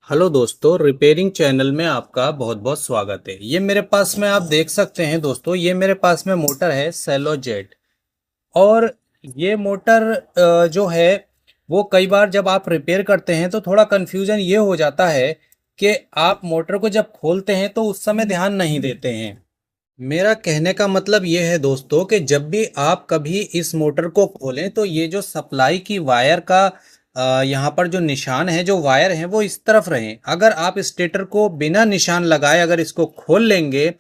Hello दोस्तों, repairing channel में आपका बहुत बहुत स्वागत है। ये मेरे पास में आप देख सकते हैं दोस्तों, ये मेरे पास में मोटर है सेलो जेट। और ये मोटर जो है वो कई बार जब आप रिपेयर करते हैं तो थोड़ा कन्फ्यूजन ये हो जाता है कि आप मोटर को जब खोलते हैं तो उस समय ध्यान नहीं देते हैं। मेरा कहने का मतलब ये है दोस्तों कि जब भी आप कभी इस मोटर को खोलें तो ये जो सप्लाई की वायर का यहाँ पर जो निशान है, जो वायर है वो इस तरफ रहें। अगर आप स्टेटर को बिना निशान लगाए अगर इसको खोल लेंगे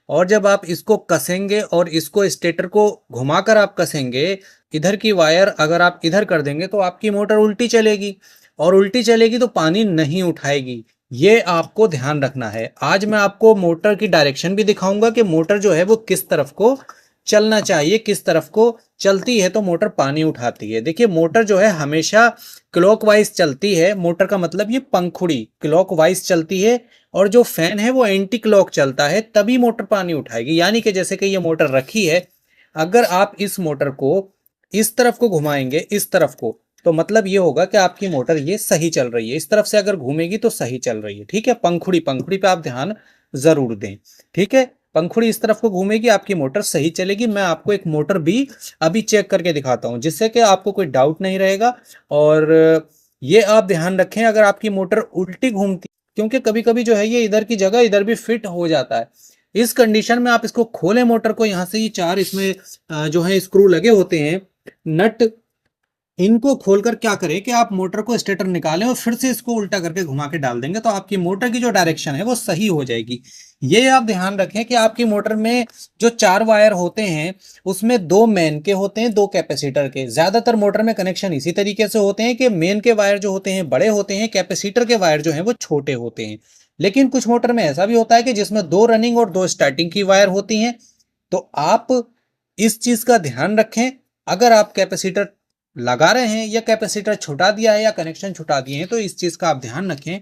और जब आप इसको कसेंगे और इसको स्टेटर को घुमाकर आप कसेंगे, इधर की वायर अगर आप इधर कर देंगे तो आपकी मोटर उल्टी चलेगी, और उल्टी चलेगी तो पानी नहीं उठाएगी। ये आपको ध्यान रखना है। आज मैं आपको मोटर की डायरेक्शन भी दिखाऊंगा कि मोटर जो है वो किस तरफ को चलना चाहिए, किस तरफ को चलती है तो मोटर पानी उठाती है। देखिए, मोटर जो है हमेशा क्लॉकवाइज चलती है। मोटर का मतलब ये पंखुड़ी क्लॉकवाइज चलती है, और जो फैन है वो एंटी क्लॉक चलता है, तभी मोटर पानी उठाएगी। यानी कि जैसे कि ये मोटर रखी है, अगर आप इस मोटर को इस तरफ को घुमाएंगे, इस तरफ को, तो मतलब ये होगा कि आपकी मोटर ये सही चल रही है। इस तरफ से अगर घूमेगी तो सही चल रही है। ठीक है, पंखुड़ी पंखुड़ी पे आप ध्यान जरूर दें। ठीक है, पंखुड़ी इस तरफ को घूमेगी, आपकी मोटर सही चलेगी। मैं आपको एक मोटर भी अभी चेक करके दिखाता हूं जिससे कि आपको कोई डाउट नहीं रहेगा। और ये आप ध्यान रखें, अगर आपकी मोटर उल्टी घूमती, क्योंकि कभी कभी जो है ये इधर की जगह इधर भी फिट हो जाता है, इस कंडीशन में आप इसको खोलें मोटर को। यहाँ से ये चार इसमें जो है स्क्रू लगे होते हैं, नट, इनको खोलकर क्या करें कि आप मोटर को स्टेटर निकालें और फिर से इसको उल्टा करके घुमा के डाल देंगे तो आपकी मोटर की जो डायरेक्शन है वो सही हो जाएगी। ये आप ध्यान रखें कि आपकी मोटर में जो चार वायर होते हैं उसमें दो मेन के होते हैं, दो कैपेसिटर के। ज्यादातर मोटर में कनेक्शन इसी तरीके से होते हैं कि मेन के वायर जो होते हैं बड़े होते हैं, कैपेसिटर के वायर जो हैं वो छोटे होते हैं। लेकिन कुछ मोटर में ऐसा भी होता है कि जिसमें दो रनिंग और दो स्टार्टिंग की वायर होती हैं। तो आप इस चीज का ध्यान रखें। अगर आप कैपेसिटर लगा रहे हैं या कैपेसिटर छुटा दिया है या कनेक्शन छुटा दिए हैं तो इस चीज का आप ध्यान रखें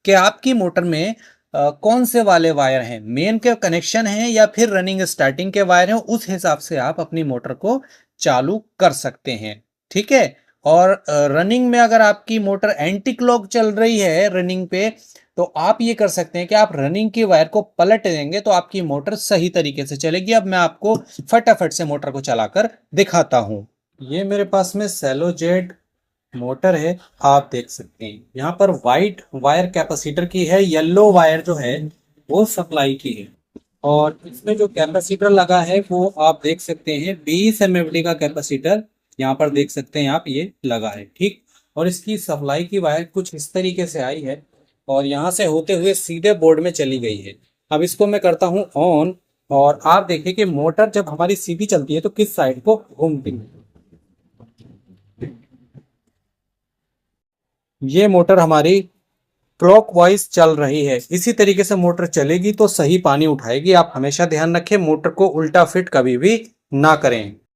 कि आपकी मोटर में कौन से वाले वायर हैं, मेन के कनेक्शन हैं या फिर रनिंग स्टार्टिंग के वायर हैं। उस हिसाब से आप अपनी मोटर को चालू कर सकते हैं। ठीक है। और रनिंग में अगर आपकी मोटर एंटी क्लॉक चल रही है रनिंग पे, तो आप ये कर सकते हैं कि आप रनिंग की वायर को पलट देंगे तो आपकी मोटर सही तरीके से चलेगी। अब मैं आपको फटाफट से मोटर को चलाकर दिखाता हूं। ये मेरे पास में सेलो जेट मोटर है, आप देख सकते हैं। यहाँ पर वाइट वायर कैपेसिटर की है, येलो वायर जो है वो सप्लाई की है। और इसमें जो कैपेसिटर लगा है वो आप देख सकते हैं 20 एमएफडी का कैपेसिटर यहाँ पर देख सकते हैं आप, ये लगा है। ठीक। और इसकी सप्लाई की वायर कुछ इस तरीके से आई है और यहाँ से होते हुए सीधे बोर्ड में चली गई है। अब इसको मैं करता हूँ ऑन, और आप देखिए कि मोटर जब हमारी सीधी चलती है तो किस साइड को घूमती है। ये मोटर हमारी क्लॉकवाइज चल रही है। इसी तरीके से मोटर चलेगी तो सही पानी उठाएगी। आप हमेशा ध्यान रखें, मोटर को उल्टा फिट कभी भी ना करें।